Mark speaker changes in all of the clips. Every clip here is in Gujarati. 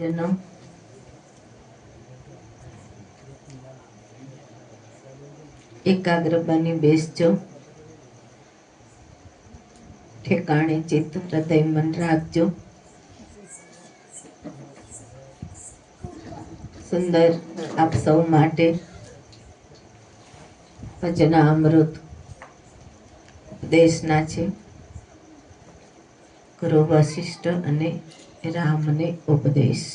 Speaker 1: જનો એકાગ્ર બની બેસજો, ઠેકાણે ચિત્ત હૃદય મન રાખજો. સુંદર આપ સૌ માટે વચના અમૃત ઉપદેશના છે. ગુરુ વશિષ્ઠ અને રામને ઉપદેશ.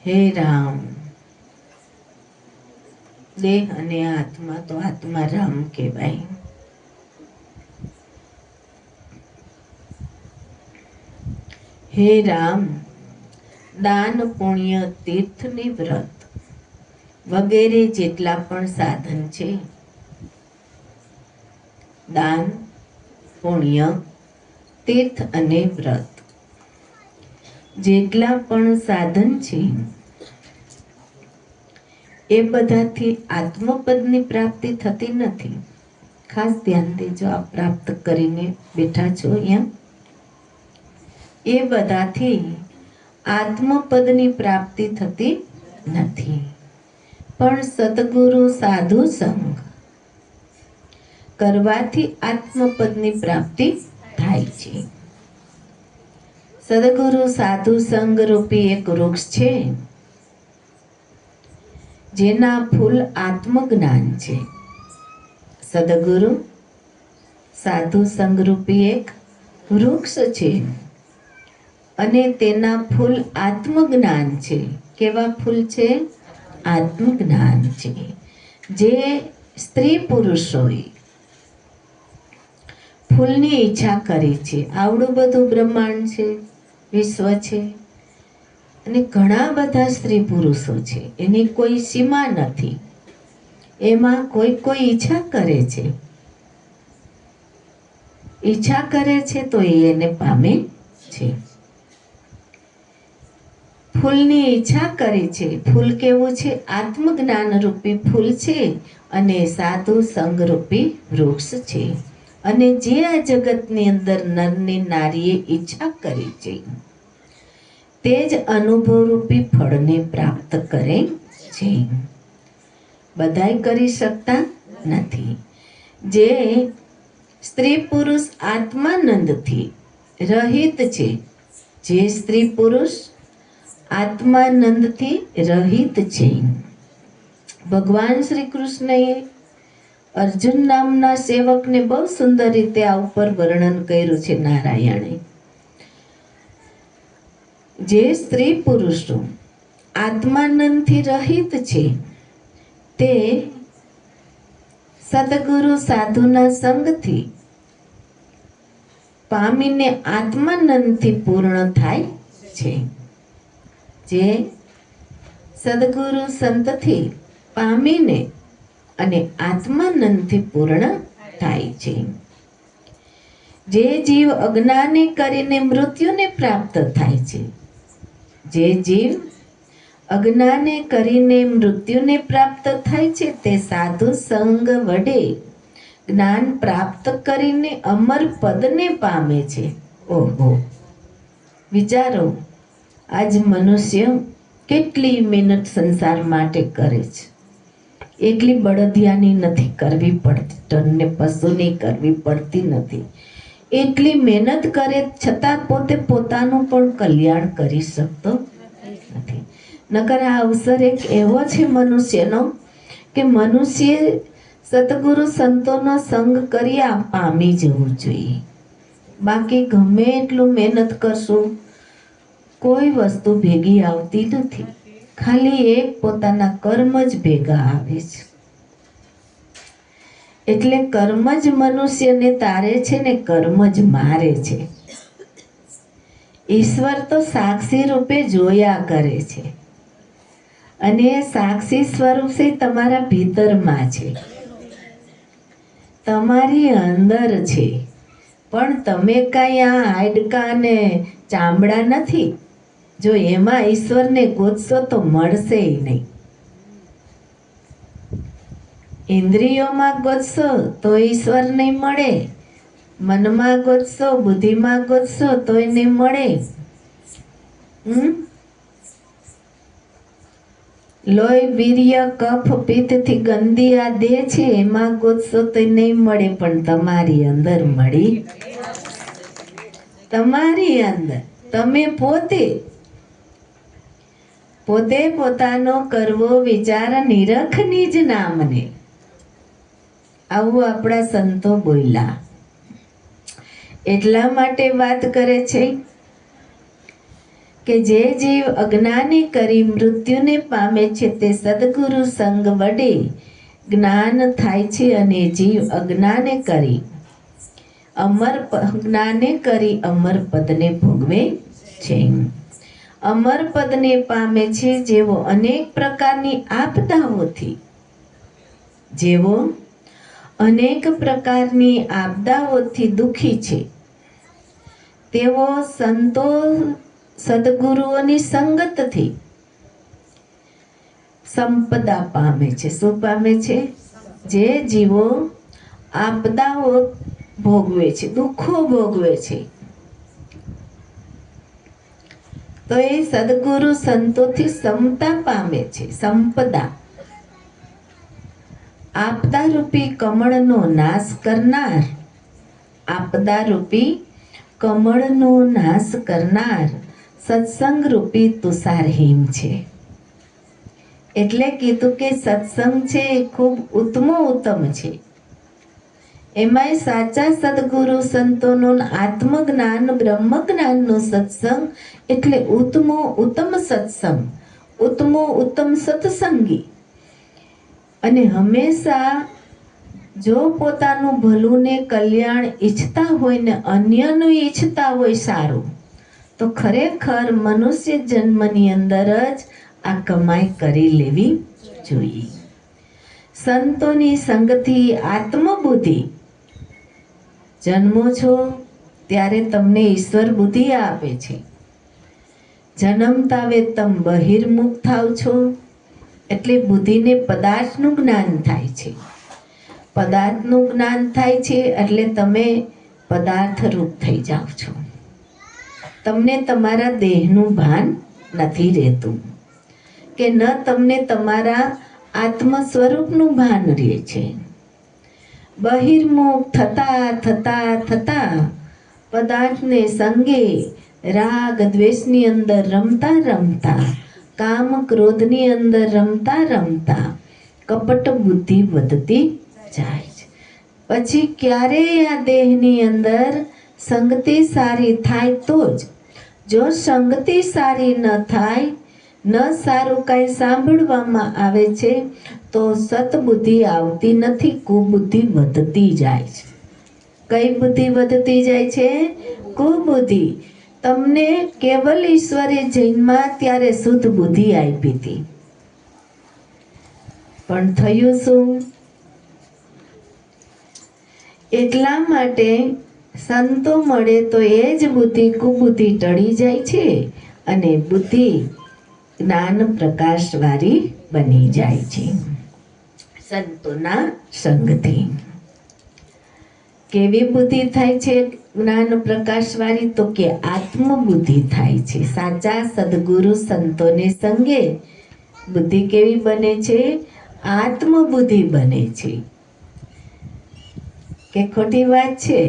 Speaker 1: હે રામ, દેહ અને આત્મા તો આત્મા રામ કહેવાય. હે રામ, દાન પુણ્ય તીર્થની વ્રત વગેરે જેટલા પણ સાધન છે, દાન પુણ્ય તીર્થ અને વ્રત જેટલા પણ સાધન છે, એ બધાથી આત્મપદની પ્રાપ્તિ થતી નથી. ખાસ ધ્યાન દેજો, આ પ્રાપ્ત કરીને બેઠા છો અહીંયા, એ બધાથી આત્મપદની પ્રાપ્તિ થતી નથી. પણ સદગુરુ સાધુ સંગ કરવાથી આત્મપદની પ્રાપ્તિ થાય છે. સદગુરુ સાધુ સંગ રૂપી એક વૃક્ષ છે, જેના ફૂલ આત્મજ્ઞાન છે. સદગુરુ સાધુ સંગ રૂપી એક વૃક્ષ છે અને તેના ફૂલ આત્મજ્ઞાન છે. કેવા ફૂલ છે? આત્મજ્ઞાન છે. જે સ્ત્રી પુરુષોએ ફૂલની ઈચ્છા કરી છે. આવડું બધું બ્રહ્માંડ છે, વિશ્વ છે, અને ઘણા બધા સ્ત્રી પુરુષો છે, એની કોઈ સીમા નથી. એમાં કોઈ ઈચ્છા કરે છે, ઈચ્છા કરે છે તો એને પામે છે. ફૂલની ઈચ્છા કરે છે. ફૂલ કેવું છે? આત્મજ્ઞાન રૂપી ફૂલ છે અને સાધુ સંગ રૂપી વૃક્ષ છે. અને જે આ જગતની અંદર નરની નારીએ ઈચ્છા કરી છે, તે જ અનુભવરૂપી ફળને પ્રાપ્ત કરે છે. બધાય કરી શકતા નથી. જે સ્ત્રી પુરુષ આત્માનંદથી રહિત છે, જે સ્ત્રી પુરુષ આત્માનંદથી રહિત છે. ભગવાન શ્રી કૃષ્ણએ અર્જુન નામના સેવકને બહુ સુંદર રીતે આ ઉપર વર્ણન કર્યું છે. નારાયણે જે સ્ત્રી પુરુષો આત્માનંદથી રહિત છે, તે સદગુરુ સાધુના સંગથી પામીને આત્માનંદથી પૂર્ણ થાય છે. જે સદગુરુ સંતથી પામીને અને આત્માનંદથી પૂર્ણ થાય છે. જે જીવ અજ્ઞાને કરીને મૃત્યુને પ્રાપ્ત થાય છે, જે જીવ અજ્ઞાને કરીને મૃત્યુને પ્રાપ્ત થાય છે, તે સાધુ સંગ વડે જ્ઞાન પ્રાપ્ત કરીને અમર પદને પામે છે. ઓહો, વિચારો, આજ મનુષ્ય કેટલી મહેનત સંસાર માટે કરે છે. એટલી બળદિયાની નથી કરવી પડતી, ટનને પશુની કરવી પડતી નથી. એટલી મહેનત કરે છતાં પોતે પોતાનું પણ કલ્યાણ કરી શકતો નથી. નકર આ અવસર એક એવો છે મનુષ્યનો કે મનુષ્ય સતગુરુ સંતોનો સંગ કરી પામી જવું જોઈએ. બાકી ગમે એટલું મહેનત કરશું, કોઈ વસ્તુ ભેગી આવતી નથી. ખાલી એક પોતાના કર્મ જ ભેગા આવે છે. એટલે કર્મ જ મનુષ્યને તારે છે ને કર્મ જ મારે છે. ઈશ્વર તો સાક્ષી રૂપે જોયા કરે છે, અને સાક્ષી સ્વરૂપે તમારા ભીતરમાં છે, તમારી અંદર છે. પણ તમે કાંઈ આ હાડકા ને ચામડા નથી. જો એમાં ઈશ્વરને ગોતશો તો મળશે નહીં. ઇન્દ્રિયોમાં ગોતશો તો ઈશ્વર નહીં મળે, મનમાં ગોતશો, બુદ્ધિમાં ગોતશો તોય નહીં મળે. લોહી, વીર્ય, કફ, પિત્તથી ગંદી આ દેહ છે એમાં ગોતશો તો નહીં મળે, પણ તમારી અંદર મળી. તમારી અંદર તમે પોતે પોતાનો કરવો વિચાર નિરખ નિજ નામને. આવું આપણા સંતો બોલ્યા. એટલા માટે વાત કરે છે કે જે જીવ અજ્ઞાની કરી મૃત્યુને પામે છે તે સદગુરુ સંગ વડે જ્ઞાન થાય છે, અને જીવ અજ્ઞાને કરી અમર પદને ભોગવે છે. અમર પદને પામે છે જેવો અનેક પ્રકારની આપદાઓથી દુઃખી છે, તેઓ સંતો સદગુરુઓની સંગતથી સંપદા પામે છે. શું પામે છે? જે જીવો આપદાઓ ભોગવે છે, દુઃખો ભોગવે છે, તો એ સદગુરુ સંતોથી સમતા પામે છે. સંપદા આપદા રૂપી કમળનો નાશ કરનાર, આપદા રૂપી કમળનો નાશ કરનાર સત્સંગ રૂપી તુષારહીમ છે. એટલે કીધું કે સત્સંગ છે એ ખૂબ ઉત્તમ છે. એમાંય સાચા સદગુરુ સંતોનો આત્મજ્ઞાન બ્રહ્મજ્ઞાનનો સત્સંગ એટલે ઉત્તમ સત્સંગ, ઉત્તમ સત્સંગી. અને હંમેશા જો પોતાનું ભલું ને કલ્યાણ ઈચ્છતા હોય ને અન્યનું ઈચ્છતા હોય સારું, તો ખરેખર મનુષ્ય જન્મની અંદર જ આ કમાઈ કરી લેવી જોઈએ. સંતોની સંગથી આત્મબુદ્ધિ, જન્મો છો ત્યારે તમને ઈશ્વર બુદ્ધિ આપે છે. જન્મતાવે તમે બહિર્મુખ થાવ છો એટલે બુદ્ધિને પદાર્થનું જ્ઞાન થાય છે. પદાર્થનું જ્ઞાન થાય છે એટલે તમે પદાર્થ રૂપ થઈ જાઓ છો. તમને તમારા દેહનું ભાન નથી રહેતું, કે ન તમને તમારા આત્મ સ્વરૂપનું ભાન રહે છે. બહિર્મુખ થતા પદાર્થને સંગે રાગ દ્વેષની અંદર રમતા, કામ ક્રોધની અંદર રમતા કપટ બુદ્ધિ વધતી જાય છે. પછી ક્યારેય આ દેહની અંદર સંગતિ સારી થાય તો જ. જો સંગતિ સારી ન થાય, ન સારું કાંઈ સાંભળવામાં આવે છે, તો સતબુદ્ધિ આવતી નથી, કુબુદ્ધિ વધતી જાય છે. કઈ બુદ્ધિ વધતી જાય છે? કુબુદ્ધિ. તમને કેવલ ઈશ્વરે જન્મા ત્યારે શુદ્ધ બુદ્ધિ આપી હતી, પણ થયું શું? એટલા માટે સંતો મળે તો એ જ બુદ્ધિ કુબુદ્ધિ ટળી જાય છે, અને બુદ્ધિ જ્ઞાન પ્રકાશવાળી બની જાય છે સંતોના સંગથી. કેવી બુદ્ધિ થાય છે જ્ઞાન પ્રકાશવાળી? તો કે આત્મબુદ્ધિ થાય છે. સાચા સદગુરુ સંતોને સંગે બુદ્ધિ કેવી બને છે? આત્મબુદ્ધિ બને છે. કે ખોટી વાત છે?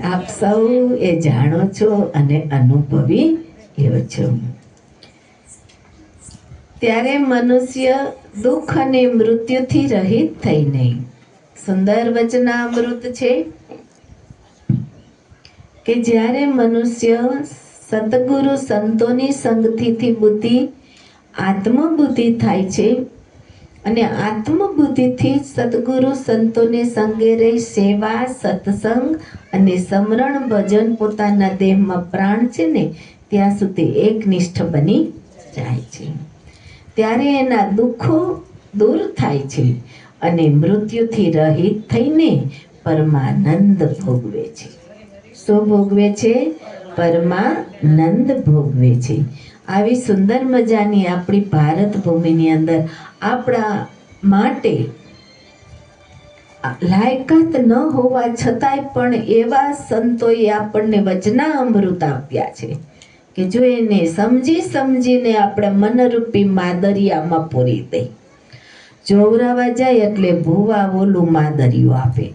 Speaker 1: આપ સૌ એ જાણો છો અને અનુભવી એવો છો. ત્યારે મનુષ્ય દુઃખ અને મૃત્યુથી રહિત થઈને, સુંદર વચનામૃત છે કે જ્યારે મનુષ્ય સદગુરુ સંતોની સંગતિથી બુદ્ધિ આત્મબુદ્ધિ થાય છે, અને આત્મબુદ્ધિથી સદગુરુ સંતોને સંગે રહી સેવા, સત્સંગ અને સ્મરણ ભજન પોતાના દેહમાં પ્રાણ છે ને ત્યાં સુધી એકનિષ્ઠ બની જાય છે. ત્યારે એના દુઃખો દૂર થાય છે અને મૃત્યુથી રહિત થઈને પરમાનંદ ભોગવે છે. શું ભોગવે છે? પરમાનંદ ભોગવે છે. આવી સુંદર મજાની આપણી ભારત ભૂમિની અંદર આપણા માટે લાયકાત ન હોવા છતાંય પણ એવા સંતોએ આપણને વચના અમૃત આપ્યા છે કે જો એને સમજી સમજીને આપણે મનરૂપી માદરિયામાં પૂરી દઈ. જોવરાવા જાય એટલે ભૂવા ઓલું માદરિયું આપે,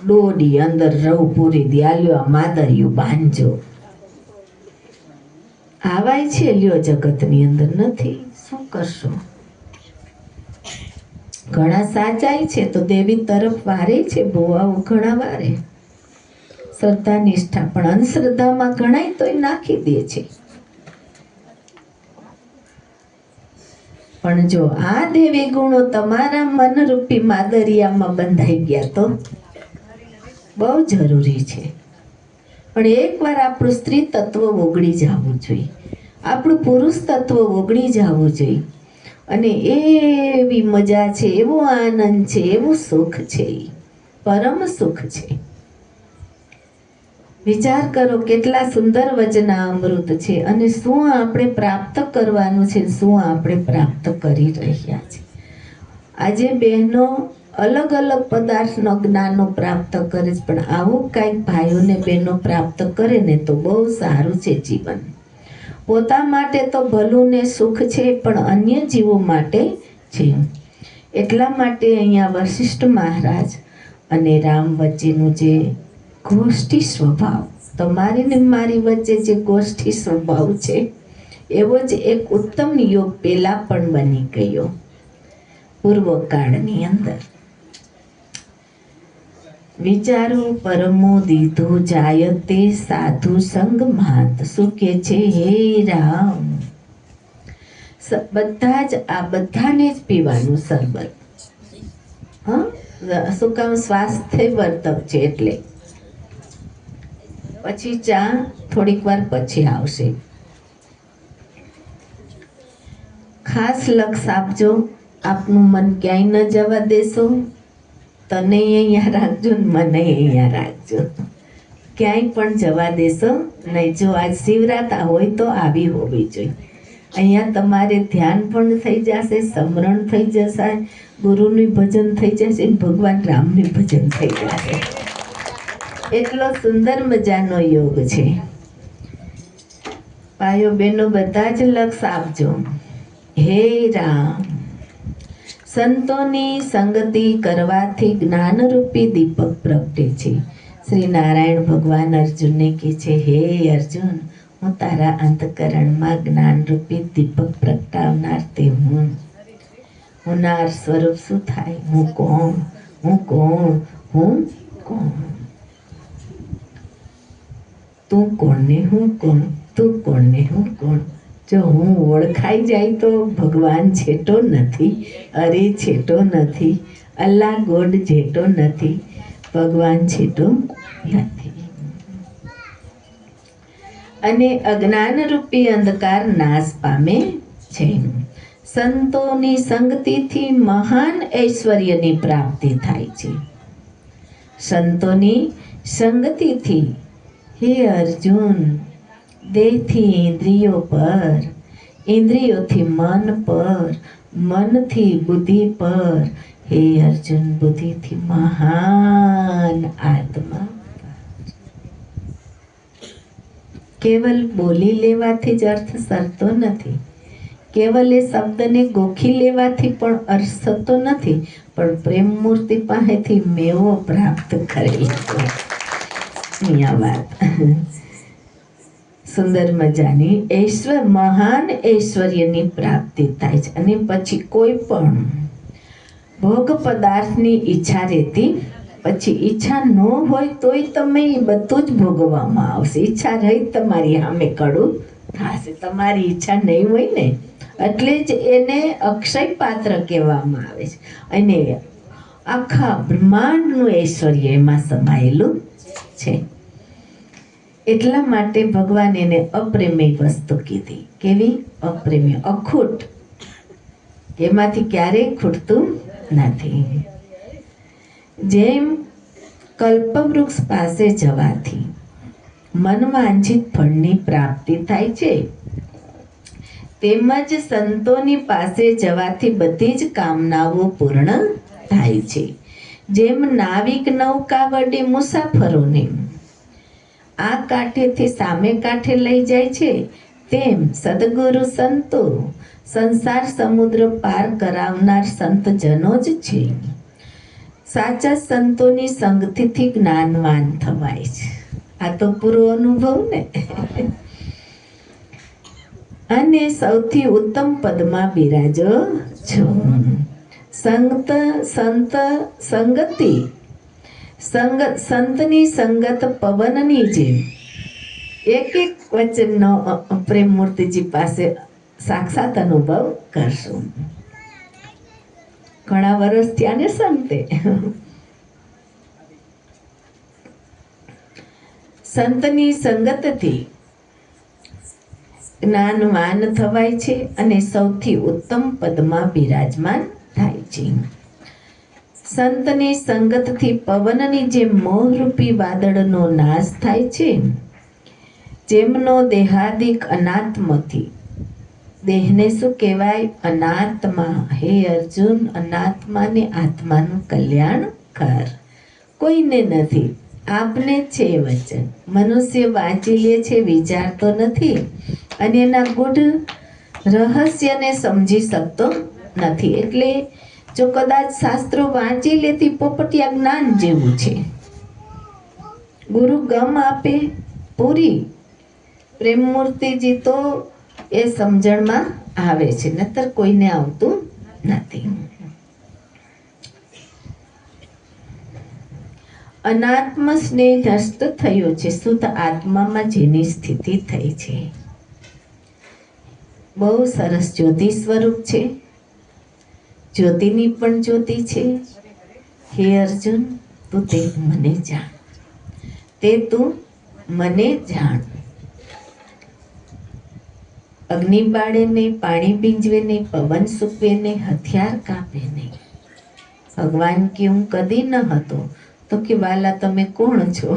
Speaker 1: ડોડી અંદર રવ પૂરી દે, આલ્યો આ માદરિયું બાંધજો. આવાય છે લ્યો જગતની અંદર, નથી શું કરશો? ઘણા સાચાય છે તો દેવી તરફ વારે છે, ભુવાઓ ઘણા વારે, શ્રદ્ધા નિષ્ઠા, પણ અંધશ્રદ્ધામાં ઘણાય તોય નાખી દે છે. પણ જો આ દેવી ગુણો તમારા મનરૂપી માદરિયામાં બંધાઈ ગયા તો બહુ જરૂરી છે. પણ એકવાર આપણું સ્ત્રી તત્વ ઓગળી જવું જોઈએ, આપણું પુરુષ તત્વ ઓગળી જવું જોઈએ, અને એવી મજા છે, એવો આનંદ છે, એવું સુખ છે, પરમ સુખ છે. વિચાર કરો કેટલા સુંદર વચના અમૃત છે, અને શું આપણે પ્રાપ્ત કરવાનું છે, શું આપણે પ્રાપ્ત કરી રહ્યા છે. આજે બહેનો અલગ અલગ પદાર્થનો જ્ઞાનો પ્રાપ્ત કરે છે, પણ આવું કાંઈક ભાઈઓને બહેનો પ્રાપ્ત કરે ને તો બહુ સારું છે જીવન. પોતા માટે તો ભલું ને સુખ છે, પણ અન્ય જીવો માટે છે. એટલા માટે અહીંયા વશિષ્ઠ મહારાજ અને રામ વચ્ચેનું જે ગોષ્ઠી સ્વભાવ, તમારી ને મારી વચ્ચે જે ગોષ્ઠી સ્વભાવ છે, એવો જ એક ઉત્તમ યોગ પેલા પણ બની ગયો પૂર્વકાળની અંદર. વિચારું પરમો દીધો જાયતે સાધુ સંગ માત. શું કે છે? હે રામ, બધા જ આ બધાને જ પીવાનું શરબત. શું કામ? સ્વાસ્થ્ય વર્ધક છે એટલે. પછી ચા થોડીક વાર પછી આવશે. ખાસ લક્ષ આપજો, આપનું મન ક્યાંય ન જવા દેશો. તને અહીંયા રાખજો ને મને અહીંયા રાખજો, ક્યાંય પણ જવા દેશો નહીં. જો આજ શિવરાત્રી હોય તો આવી હોવી જોઈએ. અહીંયા તમારે ધ્યાન પણ થઈ જશે, સ્મરણ થઈ જશે, ગુરુનું ભજન થઈ જશે, ભગવાન રામનું ભજન થઈ જશે. એટલો સુંદર મજાનો યોગ છે. ભાઈઓ બહેનો બધા જ લક્ષ આપજો. હે રામ, સંતોની સંગતિ કરવાથી જ્ઞાનરૂપી દીપક પ્રગટે છે. શ્રી નારાયણ ભગવાન અર્જુનને કહે છે, હે અર્જુન, હું તારા અંતકરણમાં જ્ઞાનરૂપી દીપક પ્રગટાવનાર તે હું. હુનાર સ્વરૂપ શું થાય? હું કોણ? હું કોણ? હું કોણ? તું કોણ ને હું કોણ? તું કોણ ને હું કોણ? જો હું ઓળખાઈ જાય તો ભગવાન છેટો નથી, અરે છેટો નથી, અલ્લાહ ગોડ જેટો નથી, ભગવાન છેટો નથી. અને અજ્ઞાનરૂપી અંધકાર નાશ પામે છે. સંતોની સંગતિથી મહાન ઐશ્વર્યની પ્રાપ્તિ થાય છે. સંતોની સંગતિથી હે અર્જુન, દેહથી ઇન્દ્રિયો પર, ઇન્દ્રિયોથી મન પર, મનથી બુદ્ધિ પર, હે અર્જુન, બુદ્ધિથી મહાન આત્મા. કેવલ બોલી લેવાથી જ અર્થ સરતો નથી, કેવલ એ શબ્દને ગોખી લેવાથી પણ અર્થ થતો નથી, પણ પ્રેમ મૂર્તિ પાસેથી મેવો પ્રાપ્ત કરેલો. અહીંયા વાત સુંદર મજાની ઐશ્વર્ય, મહાન ઐશ્વર્યની પ્રાપ્તિ થાય છે. અને પછી કોઈ પણ ભોગ પદાર્થની ઈચ્છા રહેતી, પછી ઈચ્છા ન હોય તોય તમે એ બધું જ ભોગવવામાં આવશે. ઈચ્છા રહી તમારી સામે કડું થશે. તમારી ઈચ્છા નહીં હોય ને એટલે જ એને અક્ષય પાત્ર કહેવામાં આવે છે. અને આખા બ્રહ્માંડનું ઐશ્વર્ય એમાં સમાયેલું છે. એટલા માટે ભગવાન એને અપ્રેમી વસ્તુ કીધી. કેવી? અપ્રેમી, અખૂટ, એમાંથી ક્યારેય ખૂટતું નથી. જેમ કલ્પવૃક્ષ પાસે જવાથી મનવાંછિત ફળની પ્રાપ્તિ થાય છે, તેમજ સંતોની પાસે જવાથી બધી જ કામનાઓ પૂર્ણ થાય છે. જેમ નાવિક નૌકા વડે મુસાફરોને આ કાંઠેથી સામે કાંઠે લઈ જાય છે, તેમ સદગુરુ સંતો સંસાર સમુદ્ર પાર કરાવનાર સંતજનો જ છે. સાચા સંતોની સંગતિથી જ્ઞાનવાન થવાય છે. આ તો પૂરો અનુભવ ને. અને સૌથી ઉત્તમ પદમાં બિરાજો છો. સંતની સંગત પવનની જેમ. એક એક વચનનો પ્રેમ મૂર્તિજી પાસે સાક્ષાત અનુભવ કરશું. ઘણા વર્ષ થયા ને સંતે. સંતની સંગતથી જ્ઞાનવાન થવાય છે અને સૌથી ઉત્તમ પદમાં બિરાજમાન થાય છે. સંતની સંગતથી પવનની જેમ મોહરૂપી વાદળનો નાશ થાય છે, જેમનો દેહાદિક અનાત્મથી. દેહને શું કહેવાય? અનાત્મા. હે અર્જુન, અનાત્માને આત્માનું કલ્યાણ કર. કોઈને નથી, આપને છે વચન. મનુષ્ય વાંચી લે છે, વિચારતો નથી અને એના ગૂઢ રહસ્યને સમજી શકતો નથી. એટલે જો કદાચ શાસ્ત્રો વાંચી લેતી પોપટિયા જ્ઞાન જેવું છે. ગુરુ ગમ આપે પૂરી. પ્રેમમૂર્તિજી તો એ સમજણમાં આવે છે, નતર કોઈને આવતું નથી. અનાત્મ સ્નેહ નષ્ટ થયો છે, શુદ્ધ આત્મામાં જેની સ્થિતિ થઈ છે. બહુ સરસ જ્યોતિ સ્વરૂપ છે. જ્યોતિની પણ જ્યોતિ છે. હે અર્જુન, તું તે મને જાણ. તે તું મને જાણ. અગ્નિ બાળે નહીં, પાણી બીંજવે નહીં, પવન સૂકવે નહીં, હથિયાર કાપે નહીં. ભગવાન કે હું કદી ન હતો, તો કે વાલા તમે કોણ છો?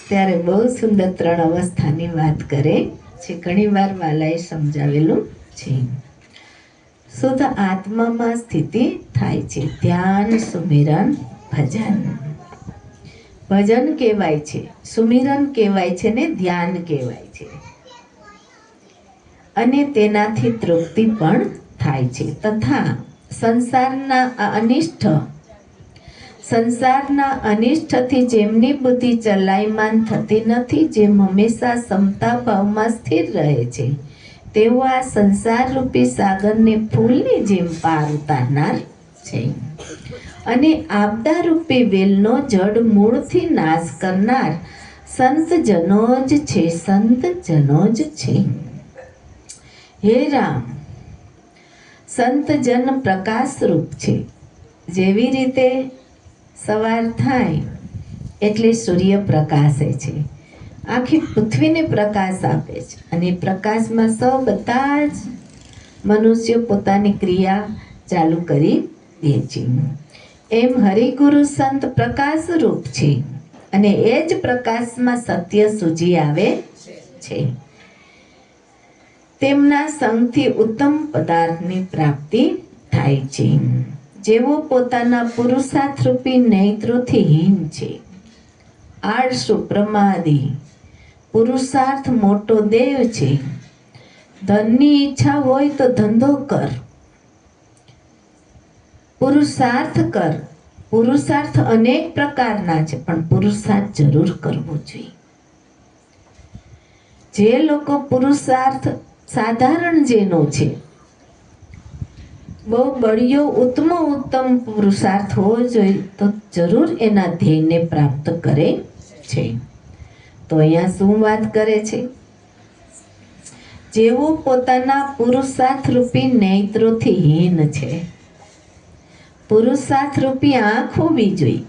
Speaker 1: ત્યારે બહુ સુંદર 3 અવસ્થાની વાત કરે છે. ઘણી વાર વાલાએ સમજાવેલું છે. શુદ્ધ આત્મામાં સ્થિતિ થાય છે. ધ્યાન, સુમિરન, ભજન. ભજન કહેવાય છે, સુમિરન કહેવાય છે ને ધ્યાન કહેવાય છે. અને તેનાથી તૃપ્તિ પણ થાય છે. તથા સંસારના અનિષ્ટથી જેમની બુદ્ધિ ચલાયમાન થતી નથી, જેમ હંમેશા સમતા ભાવમાં સ્થિર રહે છે, તેઓ આ સંસાર રૂપી સાગરને ફૂલની જેમ પાર ઉતારનાર છે. અને આપદા રૂપી વેલનો જડ મૂળથી નાશ કરનાર સંતજનો જ છે. સંતજનો જ છે. હે રામ, સંતજન પ્રકાશ રૂપ છે. જેવી રીતે સવાર થાય એટલે સૂર્ય પ્રકાશે છે, આખી પૃથ્વીને પ્રકાશ આપે છે. અને પ્રકાશમાં બધા જ મનુષ્યો પોતાની ક્રિયા ચાલુ કરી દે છે. એમ હરિગુરુ સંત પ્રકાશ રૂપ છે અને એ જ પ્રકાશમાં સત્ય સૂજી આવે છે. તેમના સંગથી ઉત્તમ પદાર્થની પ્રાપ્તિ થાય છે. જેઓ પોતાના પુરુષાર્થ રૂપી નેત્રોથી હીન છે. આળસુ, પ્રમાદી. પુરુષાર્થ મોટો દેવ છે. ધનની ઈચ્છા હોય તો ધંધો કર, પુરુષાર્થ કર. પુરુષાર્થ અનેક પ્રકારના છે, પણ પુરુષાર્થ જરૂર કરવો જોઈએ. જે લોકો પુરુષાર્થ સાધારણ જેનો છે, બહુ બળિયો ઉત્તમ પુરુષાર્થ હોવો જોઈએ, તો જરૂર એના ધ્યેયને પ્રાપ્ત કરે છે. તો અહીંયા શું વાત કરે છે? જેઓ પોતાના પુરુષાર્થ રૂપી નેત્રોથી હીન છે. પુરુષાર્થ રૂપી આંખ હોવી જોઈએ,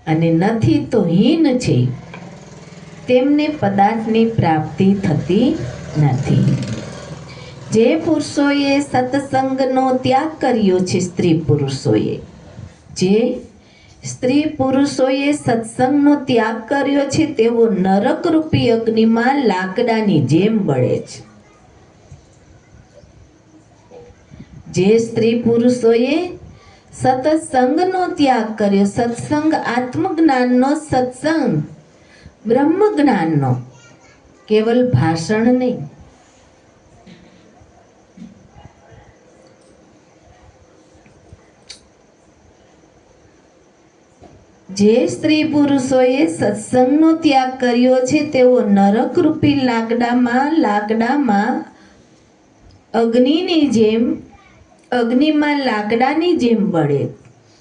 Speaker 1: અને નથી તો હીન છે, તેમને પદાર્થની પ્રાપ્તિ થતી નથી. જે પુરુષોએ સત્સંગનો ત્યાગ કર્યો છે, સ્ત્રી પુરુષોએ જે સ્ત્રી પુરુષોએ સત્સંગનો ત્યાગ કર્યો છે તેઓ નરકરૂપી અગ્નિમાં લાકડાની જેમ બળે છે. જે સ્ત્રી પુરુષોએ સત્સંગનો ત્યાગ કર્યો, સત્સંગ આત્મજ્ઞાનનો, સત્સંગ બ્રહ્મ જ્ઞાનનો, કેવલ ભાષણ નહીં. જે સ્ત્રી પુરુષોએ સત્સંગનો ત્યાગ કર્યો છે તેઓ નરકરૂપી લાકડામાં અગ્નિમાં લાકડાની જેમ બળે.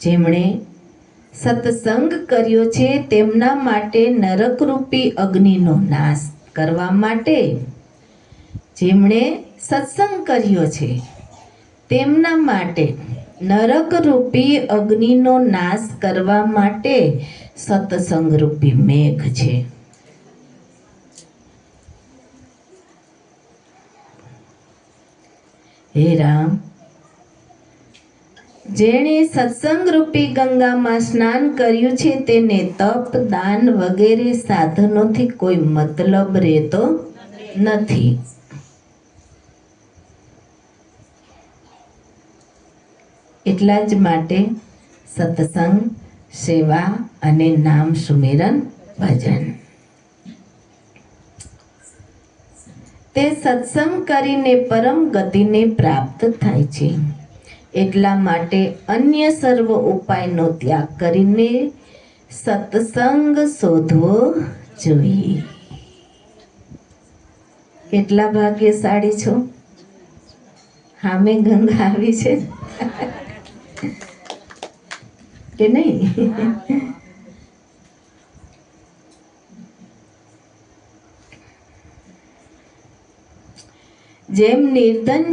Speaker 1: જેમણે સત્સંગ કર્યો છે તેમના માટે નરકરૂપી અગ્નિનો નાશ કરવા માટે, જેમણે સત્સંગ કર્યો છે તેમના માટે નરકરૂપી અગ્નિનો નાશ કરવા માટે સત્સંગરૂપી મેઘ છે. હે રામ, જેણે સત્સંગરૂપી ગંગામાં સ્નાન કર્યું છે તેને તપ, દાન વગેરે સાધનોથી કોઈ મતલબ રહેતો નથી. એટલા જ માટે સત્સંગ, સેવા અને નામ સુમેરન ભજન, તે સત્સંગ કરીને પરમ ગતિને પ્રાપ્ત થાય છે. એટલા માટે અન્ય સર્વ ઉપાયનો ત્યાગ કરીને સત્સંગ શોધવો જોઈએ. કેટલા ભાગ્યશાળી છો, હામે ગંગા આવી છે કે નહીં? જેમ નિર્ધન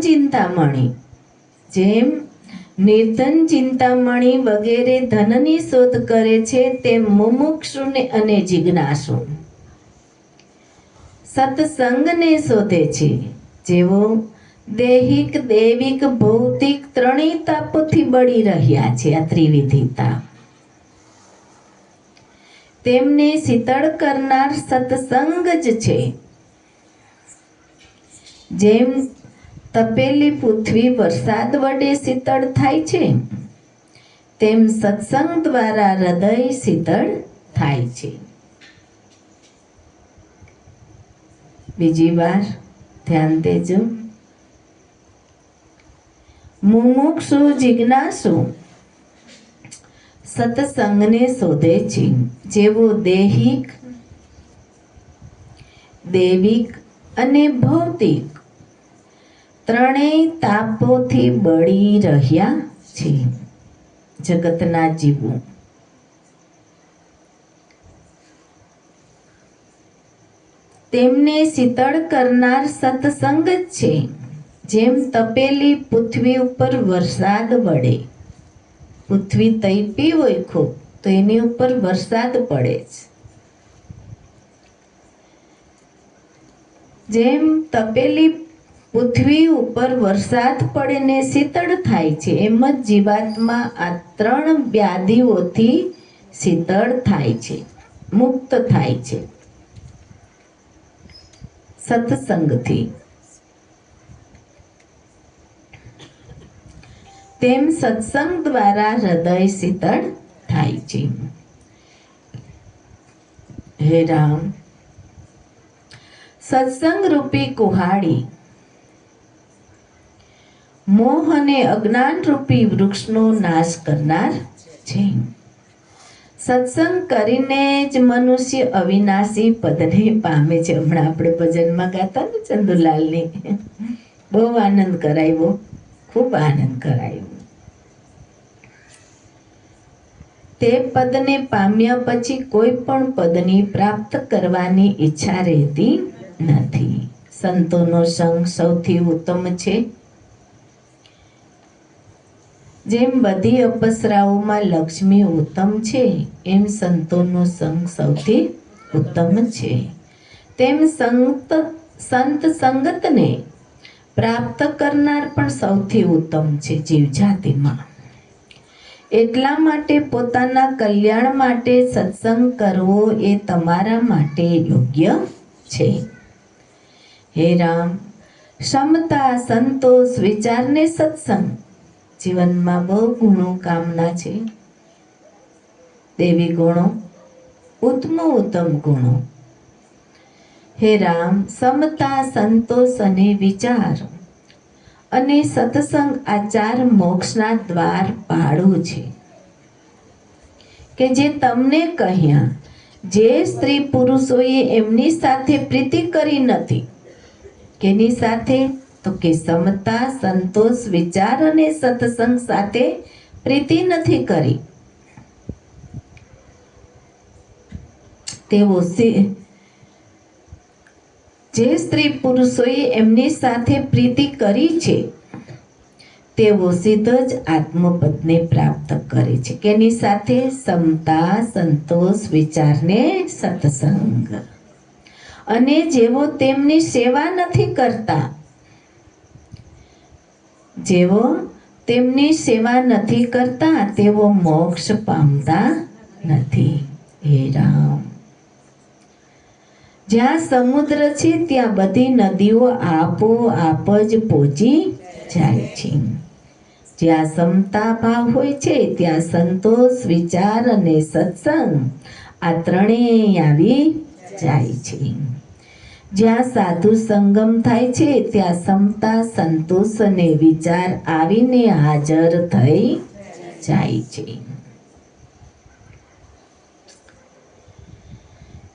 Speaker 1: ચિંતામણી વગેરે ધનની શોધ કરે છે, તેમ મુમુક્ષુને અને જિજ્ઞાસુ સત્સંગને શોધે છે. જેઓ દૈહિક, દૈવિક, ભૌતિક ત્રણેય તાપોથી બળી રહ્યા છે, આ ત્રિવિધિ તાપ, તેમને શીતળ કરનાર સત્સંગ જ છે. જેમ તપેલી પૃથ્વી વરસાદ વડે શીતળ થાય છે, તેમ સત્સંગ દ્વારા હૃદય શીતળ થાય છે. બીજી વાર ધ્યાન દેજો. મુમુક્ષુ જિજ્ઞાસુ સત્સંગને શોધે છે. જેવો દૈહિક, દૈવિક અને ભૌતિક ત્રણેય તાપોથી બળી રહ્યા છે, જગતના જીવો. તેમને શીતળ કરનાર સત્સંગ જ છે. જેમ તપેલી પૃથ્વી ઉપર વરસાદ પડે, પૃથ્વી તૈપી હોય ખૂબ તો એની ઉપર વરસાદ પડે છે. જેમ તપેલી પૃથ્વી ઉપર વરસાદ પડે ને શીતળ થાય છે, એમ જ જીવાત્મા આ ત્રણ વ્યાધિઓથી શીતળ થાય છે, મુક્ત થાય છે સત્સંગથી. તેમ સત્સંગ દ્વારા હૃદય શીતળ થાય છે. હે રામ, સત્સંગ રૂપી કુહાડી મોહ અને અજ્ઞાન રૂપી વૃક્ષનો નાશ કરનાર છે. સત્સંગ કરીને જ મનુષ્ય અવિનાશી પદને પામે છે. હમણાં આપણે ભજનમાં ગાતા ને ચંદુલાલની, બહુ આનંદ કરાવ્યો, ખૂબ આનંદ કરાવ્યો. તે પદને પામ્યા પછી કોઈ પણ પદની પ્રાપ્ત કરવાની ઈચ્છા રહેતી નથી. સંતોનો સંગ સૌથી ઉત્તમ છે. જેમ બધી અપસરાઓમાં લક્ષ્મી ઉત્તમ છે, એમ સંતોનો સંગ સૌથી ઉત્તમ છે. તેમ સંત સંગતને પ્રાપ્ત કરનાર પણ સૌથી ઉત્તમ છે જીવ જાતિમાં. એટલા માટે પોતાના કલ્યાણ માટે સત્સંગ કરવો એ તમારા માટે યોગ્ય છે. હે રામ, ક્ષમતા, સંતોષ, વિચારને સત્સંગ. જીવનમાં બહુ ગુણો કામના છે. દેવી ગુણો, ઉત્તમ ગુણો. હે રામ, સમતા, સંતોષ અને વિચાર અને સત્સંગ આ 4 મોક્ષના દ્વાર પાડું છે કે જે તમને કહ્યા. જે સ્ત્રી પુરુષોએ એમની સાથે પ્રીતિ કરી નથી. કેની સાથે? તો કે સમતા, સંતોષ, વિચાર અને સત્સંગ સાથે પ્રીતિ નથી કરી. તેઓ જે સ્ત્રી પુરુષોએ એમની સાથે પ્રીતિ કરી છે તેઓ સીધો જ આત્મપદને પ્રાપ્ત કરે છે. કેની સાથે? સમતા, સંતોષ, વિચારને સત્સંગ. અને જેઓ તેમની સેવા નથી કરતા, જેઓ તેમની સેવા નથી કરતા તેઓ મોક્ષ પામતા નથી. હે રામ, જ્યાં સમુદ્ર છે ત્યાં બધી નદીઓ આપોઆપ જ પહોંચી જાય છે. જ્યાં સમતા ભાવ હોય છે ત્યાં સંતોષ, વિચાર અને સત્સંગ આ ત્રણેય આવી જાય છે. જ્યાં સાધુ સંગમ થાય છે ત્યાં સમતા, સંતોષ અને વિચાર આવીને હાજર થઈ જાય છે.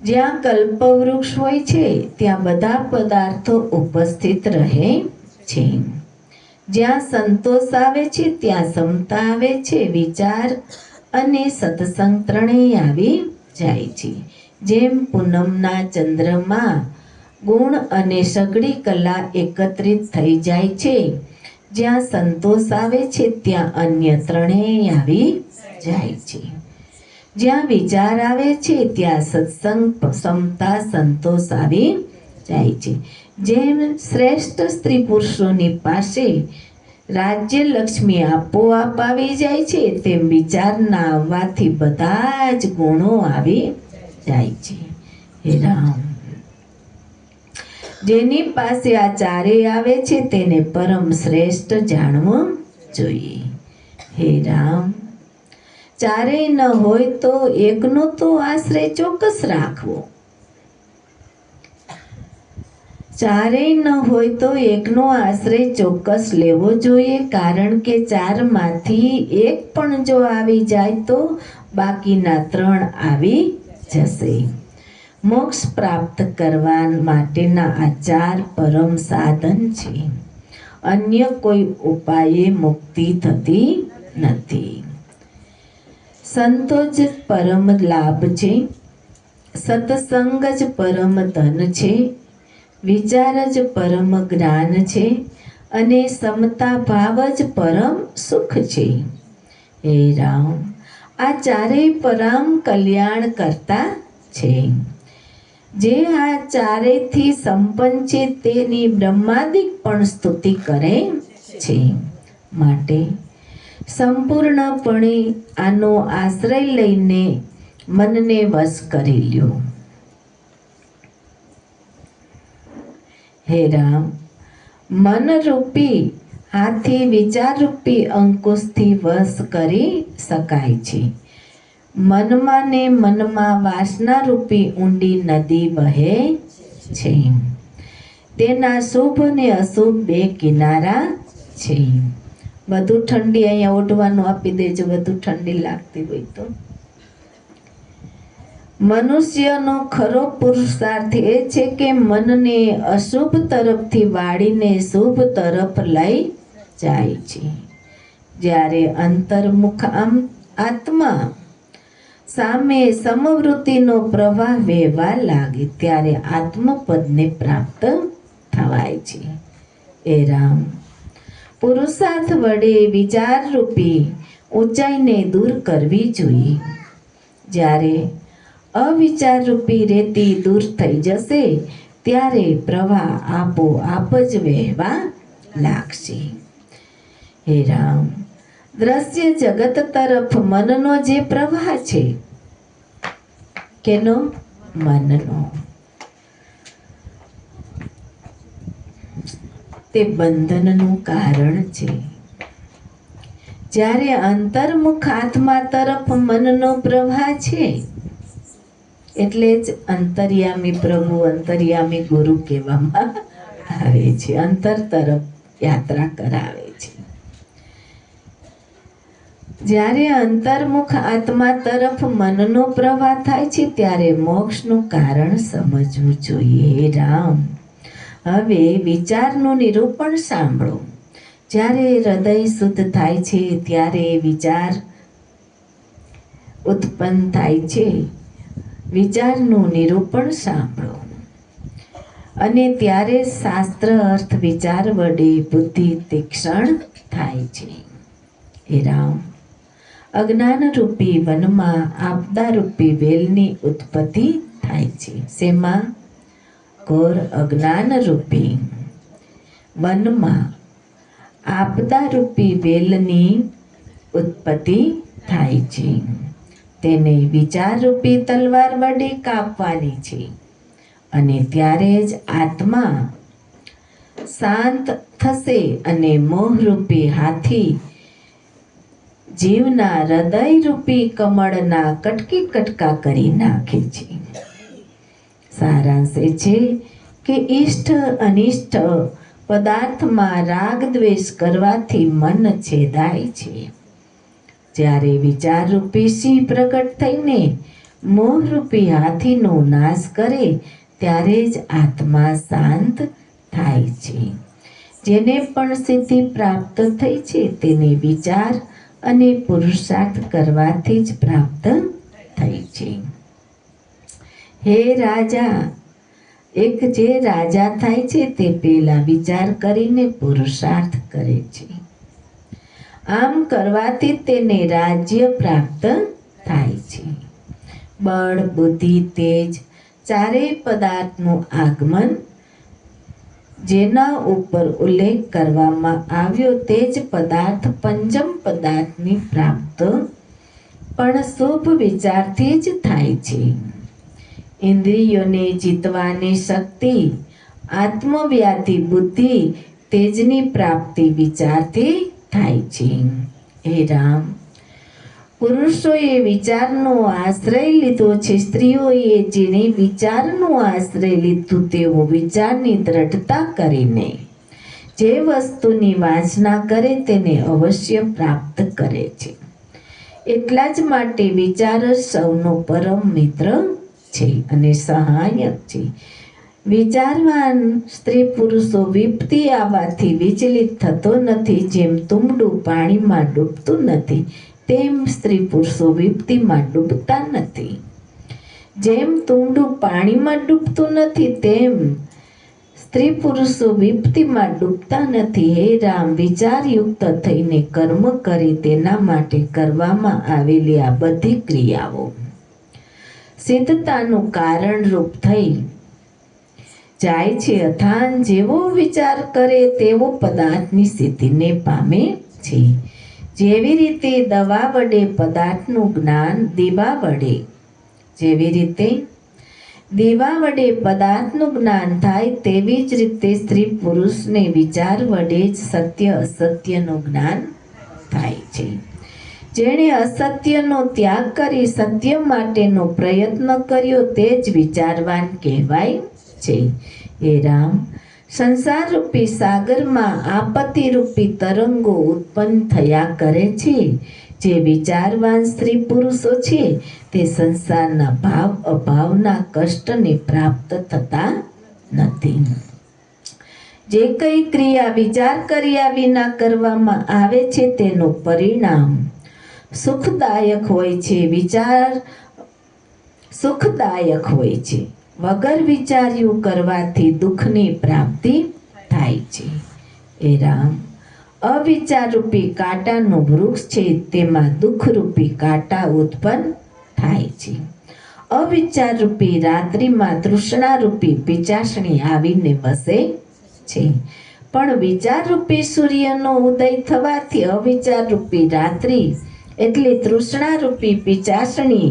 Speaker 1: જ્યાં કલ્પવૃક્ષ હોય છે ત્યાં બધા પદાર્થો ઉપસ્થિત રહે છે. જ્યાં સંતોષ આવે છે ત્યાં સમતા આવે છે, વિચાર અને સત્સંગ ત્રણેય આવી જાય છે. જેમ પૂનમના ચંદ્રમાં ગુણ અને સઘળી કલા એકત્રિત થઈ જાય છે, જ્યાં સંતોષ આવે છે ત્યાં અન્ય ત્રણેય આવી જાય છે. જ્યાં વિચાર આવે છે ત્યાં સત્સંગ, સમતા, સંતોષ આવી જાય છે. જેમ શ્રેષ્ઠ સ્ત્રી પુરુષોની પાસે રાજ્ય લક્ષ્મી આપોઆપ આવી જાય છે, તેમ વિચારના આવવાથી બધા જ ગુણો આવી જાય છે. હે રામ, જેની પાસે આ ચારેય આવે છે તેને પરમ શ્રેષ્ઠ જાણવું જોઈએ. હે રામ, ચારેય ન હોય તો એકનો તો આશ્રય ચોક્કસ રાખવો. ચારેય ન હોય તો એકનો આશ્રય ચોક્કસ લેવો જોઈએ, કારણ કે 4 માંથી એક પણ જો આવી જાય તો બાકીના 3 આવી જશે. મોક્ષ પ્રાપ્ત કરવા માટેના આ 4 પરમ સાધન છે. અન્ય કોઈ ઉપાયે મુક્તિ થતી નથી. સંતો જ પરમ લાભ છે, સત્સંગ જ પરમ ધન છે, વિચાર જ પરમ જ્ઞાન છે અને સમતા ભાવ જ પરમ સુખ છે. હે રામ, આ ચારેય પરમ કલ્યાણ કરતા છે. જે આ ચારેયથી સંપન્ન છે તેની બ્રહ્માદિક પણ સ્તુતિ કરે છે. માટે સંપૂર્ણપણે આનો આશ્રય લઈને મનને વશ કરી લ્યો. હે રામ, મનરૂપી હાથી વિચારરૂપી અંકુશથી વશ કરી શકાય છે. મનમાં ને મનમાં વાસનારૂપી ઊંડી નદી વહે છે. તેના શુભ ને અશુભ 2 કિનારા છે. વધુ ઠંડી અહીંયા ઓઢવાનું આપી દેજો, વધુ ઠંડી લાગતી હોય તો. મનુષ્યનો ખરો પુરુષાર્થ એ છે કે મનને અશુભ તરફથી વાળીને શુભ તરફ લઈ જાય છે. જ્યારે અંતર્મુખ આત્મા સામે સમવૃત્તિનો પ્રવાહ વહેવા લાગે ત્યારે આત્મપદને પ્રાપ્ત થવાય છે. એ રામ, પુરુષાર્થ વડે વિચારરૂપી ઊંચાઈને દૂર કરવી જોઈએ. જ્યારે અવિચારરૂપી રેતી દૂર થઈ જશે ત્યારે પ્રવાહ આપોઆપ જ વહેવા લાગશે. હે રામ, દ્રશ્ય જગત તરફ મનનો જે પ્રવાહ છે, કેનો? મનનો. તે બંધનનું કારણ છે. જ્યારે અંતર્મુખ આત્મા તરફ મનનો પ્રવાહ છે, એટલે જ અંતર્યામી પ્રભુ, અંતર્યામી ગુરુ કહેવામાં આવે છે. અંતર તરફ યાત્રા કરાવે છે. જ્યારે અંતર્મુખ આત્મા તરફ મનનો પ્રવાહ થાય છે, ત્યારે મોક્ષનું કારણ સમજવું જોઈએ. હે રામ, હવે વિચારનું નિરૂપણ સાંભળો. જ્યારે હૃદય શુદ્ધ થાય છે, ત્યારે વિચાર ઉત્પન્ન થાય છે. વિચારનું નિરૂપણ સાંભળો. અને ત્યારે શાસ્ત્ર અર્થ વિચાર વડે બુદ્ધિ તીક્ષ્ણ થાય છે. હે રામ, અજ્ઞાન રૂપી વનમાં આપદા રૂપી વેલની ઉત્પત્તિ થાય છે. શેમાં? ઘોર અજ્ઞાન રૂપી વનમાં આપદા રૂપી વેલની ઉત્પત્તિ થાય છે. તેને વિચાર રૂપી તલવાર વડે કાપવાની છે. અને ત્યારે જ આત્મા શાંત થશે અને મોહરૂપી હાથી જીવના હૃદયરૂપી કમળના કટકી કટકા કરી નાખે છે. સારાંશ એ છે કે ઇષ્ટ અનિષ્ટ પદાર્થમાં રાગ દ્વેષ કરવાથી મન છેદાય છે. જ્યારે વિચારરૂપી સિંહ પ્રગટ થઈને મોહરૂપી હાથીનો નાશ કરે, ત્યારે જ આત્મા શાંત થાય છે. જેને પણ સિદ્ધિ પ્રાપ્ત થઈ છે, તેને વિચાર અને પુરુષાર્થ કરવાથી જ પ્રાપ્ત થઈ છે. હે રાજા, એક જે રાજા થાય છે, તે પહેલા વિચાર કરીને પુરુષાર્થ કરે છે. આમ કરવાથી તેને રાજ્ય પ્રાપ્ત થાય છે. બળ, બુદ્ધિ, તેજ ચારેય પદાર્થનું આગમન જેના ઉપર ઉલ્લેખ કરવામાં આવ્યો, તે જ પદાર્થ પંચમ પદાર્થની પ્રાપ્ત પણ શુભ વિચારથી જ થાય છે. ઇન્દ્રિયોને જીતવાની શક્તિ, આત્મવ્યાધિ બુદ્ધિ, તેજની પ્રાપ્તિ વિચારથી થાય છે. હે રામ, પુરુષોએ વિચારનો આશ્રય લીધો છે. સ્ત્રીઓએ જેને વિચારનો આશ્રય લીધું, તેઓ વિચારની દ્રઢતા કરીને જે વસ્તુની વાસના કરે તેને અવશ્ય પ્રાપ્ત કરે છે. એટલા જ માટે વિચાર સૌનો પરમ મિત્ર છે અને સહાયક છે. વિચારવાન સ્ત્રી પુરુષો વિપત્તિ આવવાથી વિચલિત થતો નથી. જેમ તુંબડું પાણીમાં ડૂબતું નથી, તેમ સ્ત્રી પુરુષો વિપત્તિમાં ડૂબતા નથી. જેમ તુંબડું પાણીમાં ડૂબતું નથી, તેમ સ્ત્રી પુરુષો વિપત્તિમાં ડૂબતા નથી. હે રામ, વિચારયુક્ત થઈને કર્મ કરી તેના માટે કરવામાં આવેલી આ બધી ક્રિયાઓ સિદ્ધતાનું કારણરૂપ થઈ જાય છે. અથાન જેવો વિચાર કરે તેવો પદાર્થની સિદ્ધિને પામે છે. જેવી રીતે દવા વડે પદાર્થનું જ્ઞાન દીવા વડે પદાર્થનું જ્ઞાન થાય, તેવી જ રીતે સ્ત્રી પુરુષને વિચાર વડે જ સત્ય અસત્યનું જ્ઞાન થાય છે. જેણે અસત્યનો ત્યાગ કરી સત્ય માટેનો પ્રયત્ન કર્યો, તે જ વિચારવાન કહેવાય છે. હે રામ, સંસારરૂપી સાગરમાં આપત્તિરૂપી તરંગો ઉત્પન્ન થયા કરે છે. જે વિચારવાન સ્ત્રી પુરુષો છે, તે સંસારના ભાવ અભાવના કષ્ટને પ્રાપ્ત થતા નથી. જે કઈ ક્રિયા વિચાર કર્યા વિના કરવામાં આવે છે, તેનું પરિણામ સુખદાયક હોય છે. વિચાર સુખદાયક હોય છે. વગર વિચાર્યું કરવાથી દુઃખની પ્રાપ્તિ થાય છે. એ રામ, અવિચારરૂપી કાંટાનું વૃક્ષ છે, તેમાં દુઃખરૂપી કાંટા ઉત્પન્ન થાય છે. અવિચારરૂપી રાત્રિમાં તૃષ્ણારૂપી પિચાસણી આવીને વસે છે. પણ વિચાર રૂપી સૂર્યનો ઉદય થવાથી અવિચાર રૂપી રાત્રિ એટલે તૃષ્ણા રૂપી પિચાસણી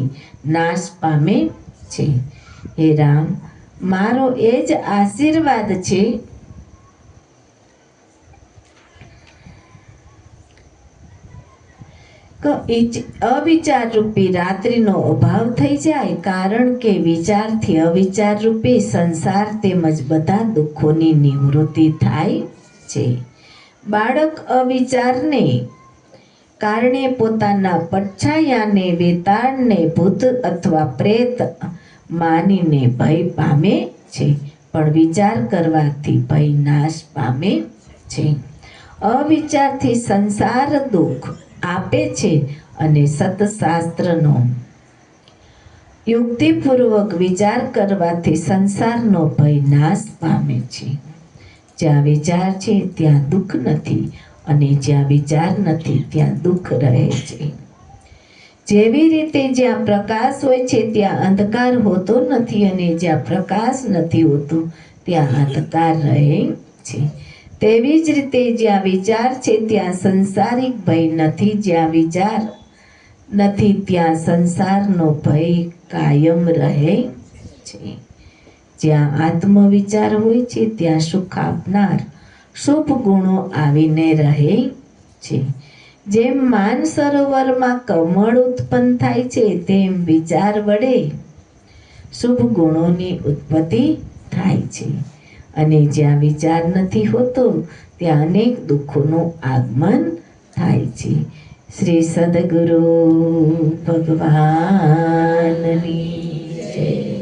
Speaker 1: નાશ પામે છે. હે રામ, મારો એ જ આશીર્વાદ છે કે અવિચાર રૂપી રાત્રિનો અભાવ થઈ જાય, કારણ કે વિચારથી અવિચાર રૂપી સંસાર તેમજ બધા દુઃખોની નિવૃત્તિ થાય છે. બાળક અવિચારને કારણે પોતાના પડછાયાને વેતાળને ભૂત અથવા પ્રેત માનીને ભય પામે છે, પણ વિચાર કરવાથી ભય નાશ પામે છે. અવિચારથી સંસાર દુઃખ આપે છે અને સતશાસ્ત્રનો યુક્તિપૂર્વક વિચાર કરવાથી સંસારનો ભય નાશ પામે છે. જ્યાં વિચાર છે ત્યાં દુઃખ નથી, અને જ્યાં વિચાર નથી ત્યાં દુઃખ રહે છે. જેવી રીતે જ્યાં પ્રકાશ હોય છે ત્યાં અંધકાર હોતો નથી, અને જ્યાં પ્રકાશ નથી હોતો ત્યાં અંધકાર રહે છે. તેવી જ રીતે જ્યાં વિચાર છે ત્યાં સંસારિક ભય નથી, જ્યાં વિચાર નથી ત્યાં સંસારનો ભય કાયમ રહે છે. જ્યાં આત્મવિચાર હોય છે ત્યાં સુખ આપનાર શુભ ગુણો આવીને રહે છે. જેમ માન સરોવરમાં કમળ ઉત્પન્ન થાય છે, તેમ વિચાર વડે શુભ ગુણોની ઉત્પત્તિ થાય છે. અને જ્યાં વિચાર નથી હોતો ત્યાં અનેક દુઃખોનું આગમન થાય છે. શ્રી સદગુરુ ભગવાનની જય.